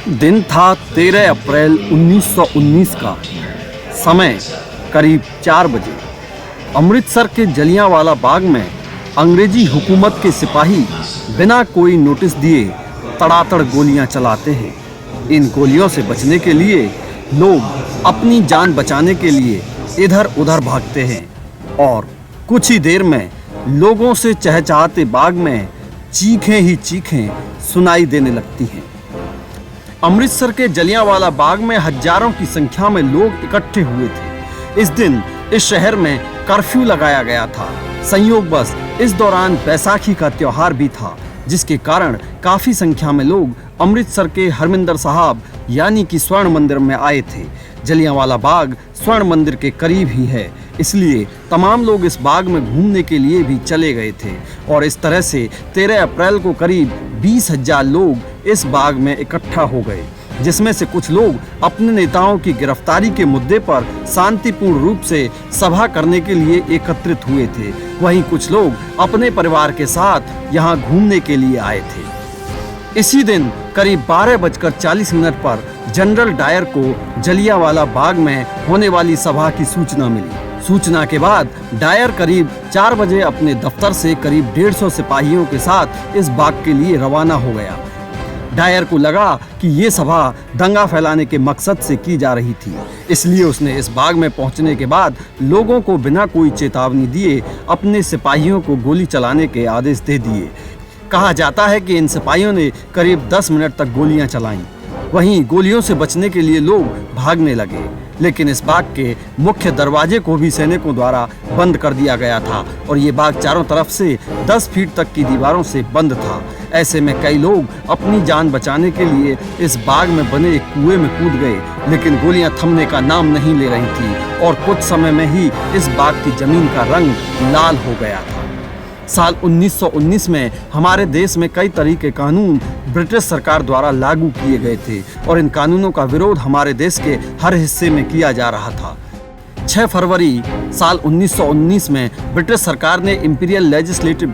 दिन था 13 अप्रैल 1919 का। समय करीब 4 बजे। अमृतसर के जलियांवाला बाग में अंग्रेजी हुकूमत के सिपाही बिना कोई नोटिस दिए तड़ातड़ गोलियां चलाते हैं। इन गोलियों से बचने के लिए लोग अपनी जान बचाने के लिए इधर उधर भागते हैं और कुछ ही देर में लोगों से चहचहाते बाग में चीखें ही चीखें सुनाई देने लगती हैं। अमृतसर के जलियांवाला बाग में हजारों की संख्या में लोग इकट्ठे हुए थे। इस दिन इस शहर में कर्फ्यू लगाया गया था। संयोगवश इस दौरान बैसाखी का त्योहार भी था, जिसके कारण काफी संख्या में लोग अमृतसर के हरमिंदर साहब यानी कि स्वर्ण मंदिर में आए थे। जलियांवाला बाग स्वर्ण मंदिर के करीब ही है, इसलिए तमाम लोग इस बाग में घूमने के लिए भी चले गए थे और इस तरह से 13 अप्रैल को करीब 20,000 लोग इस बाग में इकट्ठा हो गए, जिसमें से कुछ लोग अपने नेताओं की गिरफ्तारी के मुद्दे पर शांतिपूर्ण रूप से सभा करने के लिए एकत्रित हुए थे। वहीं कुछ लोग अपने परिवार के साथ यहाँ घूमने के लिए आए थे। इसी दिन करीब 12:40 पर जनरल डायर को जलियांवाला बाग में होने वाली सभा की सूचना मिली। सूचना के बाद डायर करीब 4 बजे अपने दफ्तर से करीब 150 सिपाहियों के साथ इस बाग के लिए रवाना हो गया। डायर को लगा कि ये सभा दंगा फैलाने के मकसद से की जा रही थी, इसलिए उसने इस बाग में पहुंचने के बाद लोगों को बिना कोई चेतावनी दिए अपने सिपाहियों को गोली चलाने के आदेश दे दिए। कहा जाता है कि इन सिपाहियों ने करीब 10 मिनट तक गोलियां चलाईं। वहीं गोलियों से बचने के लिए लोग भागने लगे, लेकिन इस बाग के मुख्य दरवाजे को भी सैनिकों द्वारा बंद कर दिया गया था और ये बाग चारों तरफ से 10 फीट तक की दीवारों से बंद था। ऐसे में कई लोग अपनी जान बचाने के लिए इस बाग में बने एक कुएं में कूद गए, लेकिन गोलियां थमने का नाम नहीं ले रही थी और कुछ समय में ही इस बाग की जमीन का रंग लाल हो गया था। साल 1919 में हमारे देश में कई तरह के कानून ब्रिटिश सरकार द्वारा लागू किए गए थे और इन कानूनों का विरोध हमारे देश के हर हिस्से में किया जा रहा था। 6 फरवरी साल 1919 में ब्रिटिश सरकार ने इंपीरियल लेजिस्लेटिव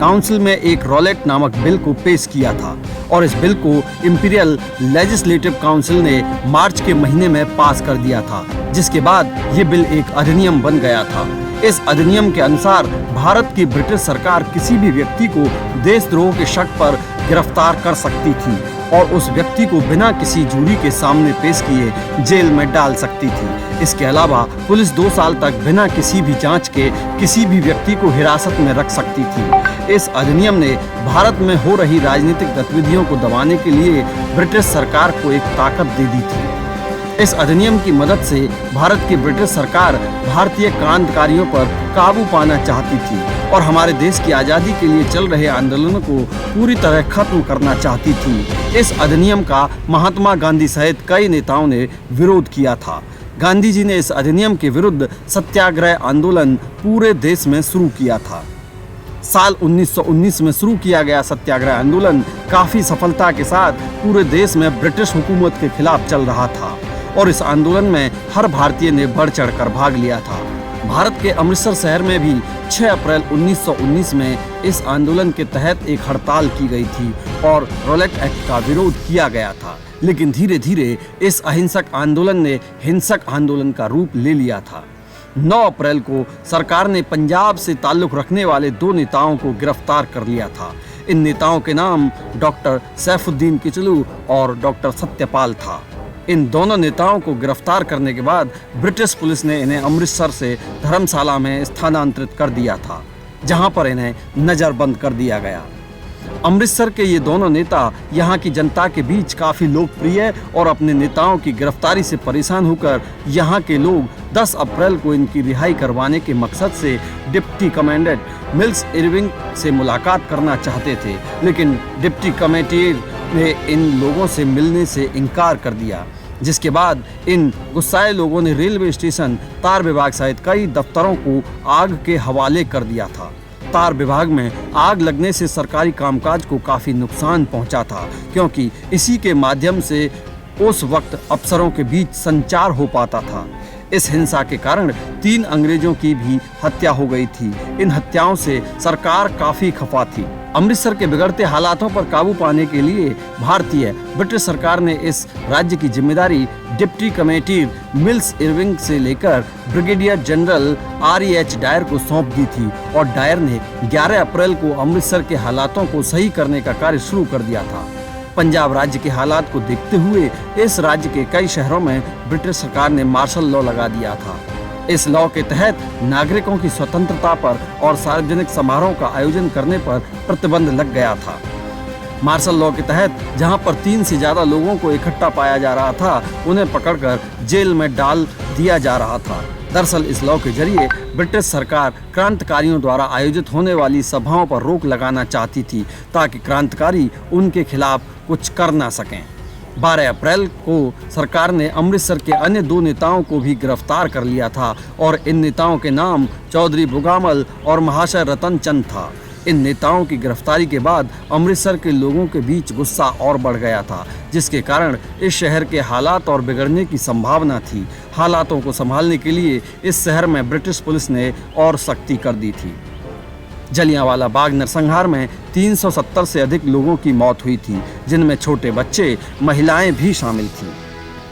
काउंसिल में एक रॉलेट नामक बिल को पेश किया था और इस बिल को इंपीरियल लेजिस्लेटिव काउंसिल ने मार्च के महीने में पास कर दिया था, जिसके बाद ये बिल एक अधिनियम बन गया था। इस अधिनियम के अनुसार भारत की ब्रिटिश सरकार किसी भी व्यक्ति को देशद्रोह के शक पर गिरफ्तार कर सकती थी और उस व्यक्ति को बिना किसी जूरी के सामने पेश किए जेल में डाल सकती थी। इसके अलावा पुलिस 2 साल तक बिना किसी भी जांच के किसी भी व्यक्ति को हिरासत में रख सकती थी। इस अधिनियम ने भारत में हो रही राजनीतिक गतिविधियों को दबाने के लिए ब्रिटिश सरकार को एक ताकत दे दी थी। इस अधिनियम की मदद से भारत की ब्रिटिश सरकार भारतीय क्रांतिकारियों पर काबू पाना चाहती थी और हमारे देश की आज़ादी के लिए चल रहे आंदोलनों को पूरी तरह खत्म करना चाहती थी। इस अधिनियम का महात्मा गांधी सहित कई नेताओं ने विरोध किया था। गांधी जी ने इस अधिनियम के विरुद्ध सत्याग्रह आंदोलन पूरे देश में शुरू किया था। साल 1919 में शुरू किया गया सत्याग्रह आंदोलन काफी सफलता के साथ पूरे देश में ब्रिटिश हुकूमत के खिलाफ चल रहा था और इस आंदोलन में हर भारतीय ने बढ़ चढ़कर भाग लिया था। भारत के अमृतसर शहर में भी 6 अप्रैल 1919 में इस आंदोलन के तहत एक हड़ताल की गई थी और रॉलेट एक्ट का विरोध किया गया था, लेकिन धीरे धीरे इस अहिंसक आंदोलन ने हिंसक आंदोलन का रूप ले लिया था। 9 अप्रैल को सरकार ने पंजाब से ताल्लुक रखने वाले 2 नेताओं को गिरफ्तार कर लिया था। इन नेताओं के नाम डॉक्टर सैफुद्दीन किचलू और डॉक्टर सत्यपाल था। इन दोनों नेताओं को गिरफ्तार करने के बाद ब्रिटिश पुलिस ने इन्हें अमृतसर से धर्मशाला में स्थानांतरित कर दिया था, जहां पर इन्हें नज़रबंद कर दिया गया। अमृतसर के ये दोनों नेता यहाँ की जनता के बीच काफ़ी लोकप्रिय और अपने नेताओं की गिरफ्तारी से परेशान होकर यहाँ के लोग 10 अप्रैल को इनकी रिहाई करवाने के मकसद से डिप्टी कमांडेंट मिल्स इरविंग से मुलाकात करना चाहते थे, लेकिन डिप्टी कमेटियर ने इन लोगों से मिलने से इनकार कर दिया, जिसके बाद इन गुस्साए लोगों ने रेलवे स्टेशन, तार विभाग सहित कई दफ्तरों को आग के हवाले कर दिया था। तार विभाग में आग लगने से सरकारी कामकाज को काफ़ी नुकसान पहुंचा था, क्योंकि इसी के माध्यम से उस वक्त अफसरों के बीच संचार हो पाता था। इस हिंसा के कारण 3 अंग्रेजों की भी हत्या हो गई थी। इन हत्याओं से सरकार काफी खफा थी। अमृतसर के बिगड़ते हालातों पर काबू पाने के लिए भारतीय ब्रिटिश सरकार ने इस राज्य की जिम्मेदारी डिप्टी कमेटीर मिल्स इरविंग से लेकर ब्रिगेडियर जनरल R.E.H. डायर को सौंप दी थी और डायर ने 11 अप्रैल को अमृतसर के हालातों को सही करने का कार्य शुरू कर दिया था। पंजाब राज्य के हालात को देखते हुए इस राज्य के कई शहरों में ब्रिटिश सरकार ने मार्शल लॉ लगा दिया था। इस लॉ के तहत नागरिकों की स्वतंत्रता पर और सार्वजनिक समारोह का आयोजन करने पर प्रतिबंध लग गया था। मार्शल लॉ के तहत जहां पर 3 से ज्यादा लोगों को इकट्ठा पाया जा रहा था, उन्हें पकड़कर जेल में डाल दिया जा रहा था। दरअसल इस लॉ के जरिए ब्रिटिश सरकार क्रांतिकारियों द्वारा आयोजित होने वाली सभाओं पर रोक लगाना चाहती थी ताकि क्रांतिकारी उनके खिलाफ कुछ कर ना सकें। 12 अप्रैल को सरकार ने अमृतसर के अन्य 2 नेताओं को भी गिरफ्तार कर लिया था और इन नेताओं के नाम चौधरी बुगामल और महाशय रतन चंद था। इन नेताओं की गिरफ्तारी के बाद अमृतसर के लोगों के बीच गुस्सा और बढ़ गया था, जिसके कारण इस शहर के हालात और बिगड़ने की संभावना थी। हालातों को संभालने के लिए इस शहर में ब्रिटिश पुलिस ने और सख्ती कर दी थी। जलियांवाला बाग नरसंहार में 370 से अधिक लोगों की मौत हुई थी, जिनमें छोटे बच्चे, महिलाएं भी शामिल थीं।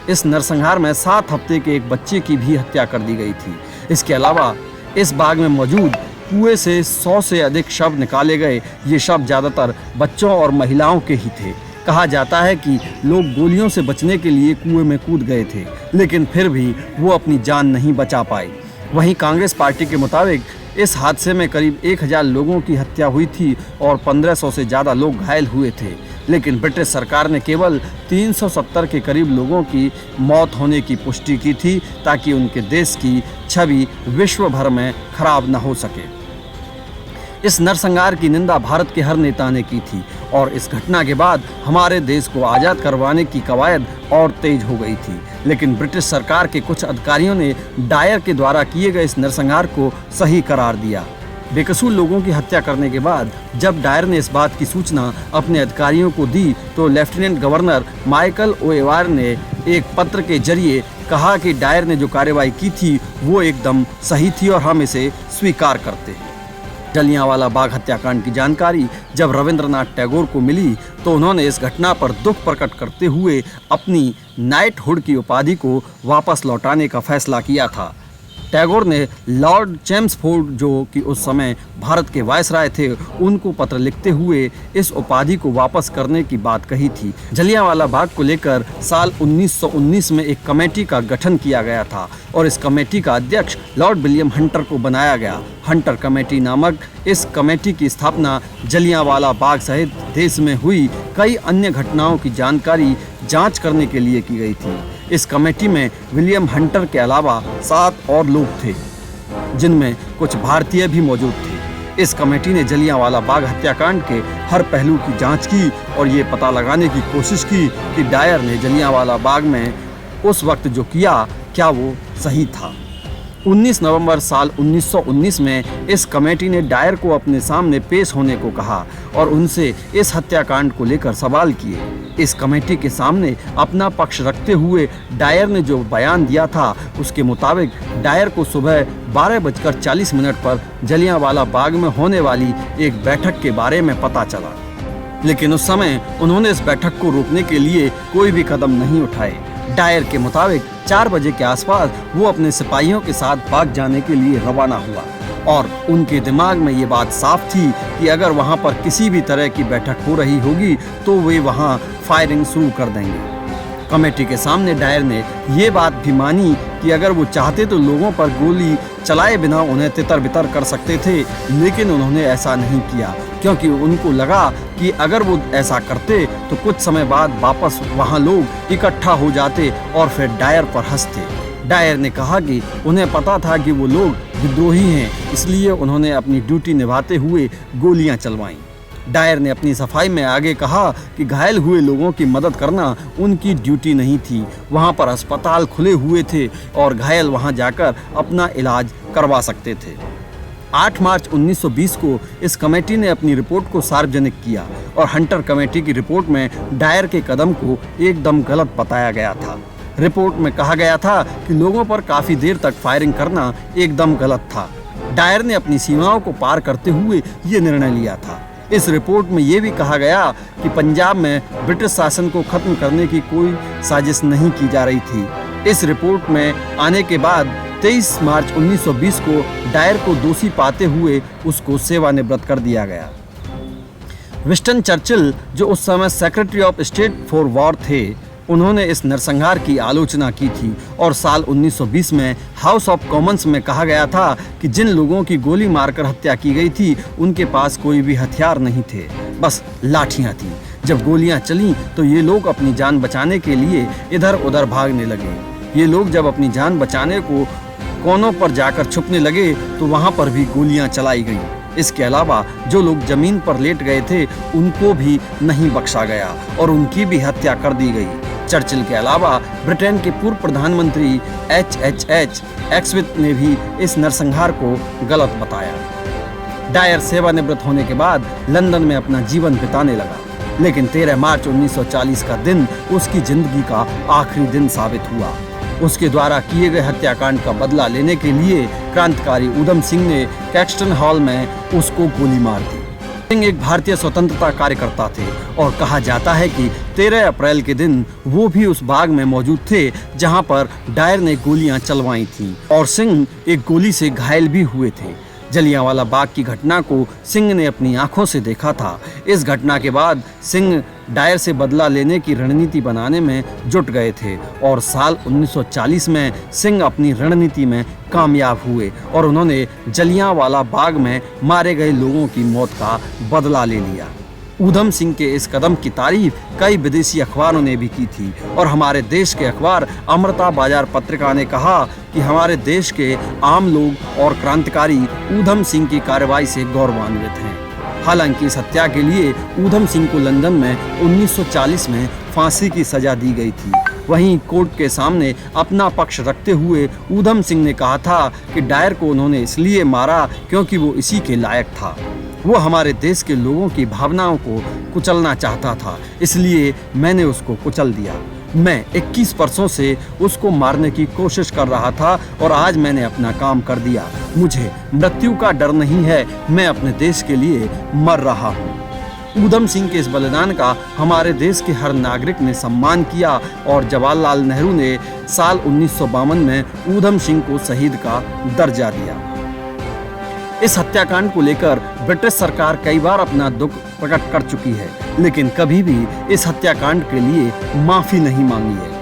इस नरसंहार में 7 हफ्ते के एक बच्चे की भी हत्या कर दी गई थी। इसके अलावा इस बाग में मौजूद कुएं से 100 से अधिक शव निकाले गए। ये शव ज़्यादातर बच्चों और महिलाओं के ही थे। कहा जाता है कि लोग गोलियों से बचने के लिए कुएं में कूद गए थे, लेकिन फिर भी वो अपनी जान नहीं बचा पाए। वहीं कांग्रेस पार्टी के मुताबिक इस हादसे में करीब 1000 लोगों की हत्या हुई थी और 1500 से ज़्यादा लोग घायल हुए थे, लेकिन ब्रिटिश सरकार ने केवल 370 के करीब लोगों की मौत होने की पुष्टि की थी ताकि उनके देश की छवि विश्व भर में खराब न हो सके। इस नरसंहार की निंदा भारत के हर नेता ने की थी और इस घटना के बाद हमारे देश को आज़ाद करवाने की कवायद और तेज हो गई थी। लेकिन ब्रिटिश सरकार के कुछ अधिकारियों ने डायर के द्वारा किए गए इस नरसंहार को सही करार दिया। बेकसूर लोगों की हत्या करने के बाद जब डायर ने इस बात की सूचना अपने अधिकारियों को दी तो लेफ्टिनेंट गवर्नर माइकल ओएवार ने एक पत्र के जरिए कहा कि डायर ने जो कार्रवाई की थी वो एकदम सही थी और हम इसे स्वीकार करते हैं। जलियांवाला बाग हत्याकांड की जानकारी जब रविंद्रनाथ टैगोर को मिली तो उन्होंने इस घटना पर दुख प्रकट करते हुए अपनी नाइटहुड की उपाधि को वापस लौटाने का फैसला किया था। टैगोर ने लॉर्ड चेम्सफोर्ड, जो कि उस समय भारत के वायसराय थे, उनको पत्र लिखते हुए इस उपाधि को वापस करने की बात कही थी। जलियांवाला बाग को लेकर साल 1919 में एक कमेटी का गठन किया गया था और इस कमेटी का अध्यक्ष लॉर्ड विलियम हंटर को बनाया गया। हंटर कमेटी नामक इस कमेटी की स्थापना जलियांवाला बाग सहित देश में हुई कई अन्य घटनाओं की जानकारी जांच करने के लिए की गई थी। इस कमेटी में विलियम हंटर के अलावा 7 और लोग थे, जिनमें कुछ भारतीय भी मौजूद थे। इस कमेटी ने जलियांवाला बाग हत्याकांड के हर पहलू की जांच की और ये पता लगाने की कोशिश की कि डायर ने जलियांवाला बाग में उस वक्त जो किया क्या वो सही था। 19 नवंबर साल 1919 में इस कमेटी ने डायर को अपने सामने पेश होने को कहा और उनसे इस हत्याकांड को लेकर सवाल किए। इस कमेटी के सामने अपना पक्ष रखते हुए डायर ने जो बयान दिया था उसके मुताबिक डायर को सुबह 12:40 पर जलियांवाला बाग में होने वाली एक बैठक के बारे में पता चला, लेकिन उस समय उन्होंने इस बैठक को रोकने के लिए कोई भी कदम नहीं उठाए। डायर के मुताबिक 4 बजे के आसपास वो अपने सिपाहियों के साथ बाग जाने के लिए रवाना हुआ और उनके दिमाग में ये बात साफ थी कि अगर वहाँ पर किसी भी तरह की बैठक हो रही होगी तो वे वहाँ फायरिंग शुरू कर देंगे। कमेटी के सामने डायर ने ये बात भी मानी कि अगर वो चाहते तो लोगों पर गोली चलाए बिना उन्हें तितर बितर कर सकते थे, लेकिन उन्होंने ऐसा नहीं किया क्योंकि उनको लगा कि अगर वो ऐसा करते तो कुछ समय बाद वापस वहाँ लोग इकट्ठा हो जाते और फिर डायर पर हंसते। डायर ने कहा कि उन्हें पता था कि वो लोग विद्रोही हैं, इसलिए उन्होंने अपनी ड्यूटी निभाते हुए गोलियां चलवाईं। डायर ने अपनी सफाई में आगे कहा कि घायल हुए लोगों की मदद करना उनकी ड्यूटी नहीं थी। वहां पर अस्पताल खुले हुए थे और घायल वहां जाकर अपना इलाज करवा सकते थे। 8 मार्च 1920 को इस कमेटी ने अपनी रिपोर्ट को सार्वजनिक किया और हंटर कमेटी की रिपोर्ट में डायर के कदम को एकदम गलत बताया गया था। रिपोर्ट में कहा गया था कि लोगों पर काफी देर तक फायरिंग करना एकदम गलत था। डायर ने अपनी सीमाओं को पार करते हुए ये निर्णय लिया था। इस रिपोर्ट में ये भी कहा गया कि पंजाब में ब्रिटिश शासन को खत्म करने की कोई साजिश नहीं की जा रही थी। इस रिपोर्ट में आने के बाद 23 मार्च 1920 को डायर को दोषी पाते हुए उसको सेवानिवृत्त कर दिया गया। विंस्टन चर्चिल, जो उस समय secretary of state for war थे, उन्होंने इस नरसंहार की आलोचना की थी और साल 1920 में हाउस ऑफ कॉमन्स में कहा गया था कि जिन लोगों की गोली मारकर हत्या की गई थी उनके पास कोई भी हथियार नहीं थे, बस लाठियां थीं। जब गोलियां चलीं तो ये लोग अपनी जान बचाने के लिए इधर उधर भागने लगे। ये लोग जब अपनी जान बचाने को कोनों पर जाकर छुपने लगे तो वहां पर भी गोलियां चलाई गईं। इसके अलावा जो लोग जमीन पर लेट गए थे उनको भी नहीं बख्शा गया और उनकी भी हत्या कर दी गई। चर्चिल के अलावा ब्रिटेन के पूर्व प्रधानमंत्री H.H. एक्सविथ ने भी इस नरसंहार को गलत बताया। डायर सेवानिवृत्त होने के बाद लंदन में अपना जीवन बिताने लगा, लेकिन 13 मार्च 1940 का दिन उसकी जिंदगी का आखिरी दिन साबित हुआ। उसके द्वारा किए गए हत्याकांड का बदला लेने के लिए क्रांतिकारी ऊधम सिंह ने कैक्सटन हॉल में उसको गोली मार दी। सिंह एक भारतीय स्वतंत्रता कार्यकर्ता थे और कहा जाता है कि 13 अप्रैल के दिन वो भी उस बाग में मौजूद थे जहां पर डायर ने गोलियां चलवाई थीं और सिंह एक गोली से घायल भी हुए थे। जलियांवाला बाग की घटना को सिंह ने अपनी आंखों से देखा था। इस घटना के बाद सिंह डायर से बदला लेने की रणनीति बनाने में जुट गए थे और साल 1940 में सिंह अपनी रणनीति में कामयाब हुए और उन्होंने जलियांवाला बाग में मारे गए लोगों की मौत का बदला ले लिया। ऊधम सिंह के इस कदम की तारीफ कई विदेशी अखबारों ने भी की थी और हमारे देश के अखबार अमृता बाजार पत्रिका ने कहा कि हमारे देश के आम लोग और क्रांतिकारी ऊधम सिंह की कार्रवाई से गौरवान्वित हैं। हालांकि इस हत्या के लिए ऊधम सिंह को लंदन में 1940 में फांसी की सजा दी गई थी। वहीं कोर्ट के सामने अपना पक्ष रखते हुए ऊधम सिंह ने कहा था कि डायर को उन्होंने इसलिए मारा क्योंकि वो इसी के लायक था। वो हमारे देश के लोगों की भावनाओं को कुचलना चाहता था, इसलिए मैंने उसको कुचल दिया। मैं 21 वर्षों से उसको मारने की कोशिश कर रहा था और आज मैंने अपना काम कर दिया। मुझे मृत्यु का डर नहीं है, मैं अपने देश के लिए मर रहा हूँ। ऊधम सिंह के इस बलिदान का हमारे देश के हर नागरिक ने सम्मान किया और जवाहरलाल नेहरू ने साल 1952 में ऊधम सिंह को शहीद का दर्जा दिया। इस हत्याकांड को लेकर ब्रिटिश सरकार कई बार अपना दुख प्रकट कर चुकी है, लेकिन कभी भी इस हत्याकांड के लिए माफी नहीं मांगी है।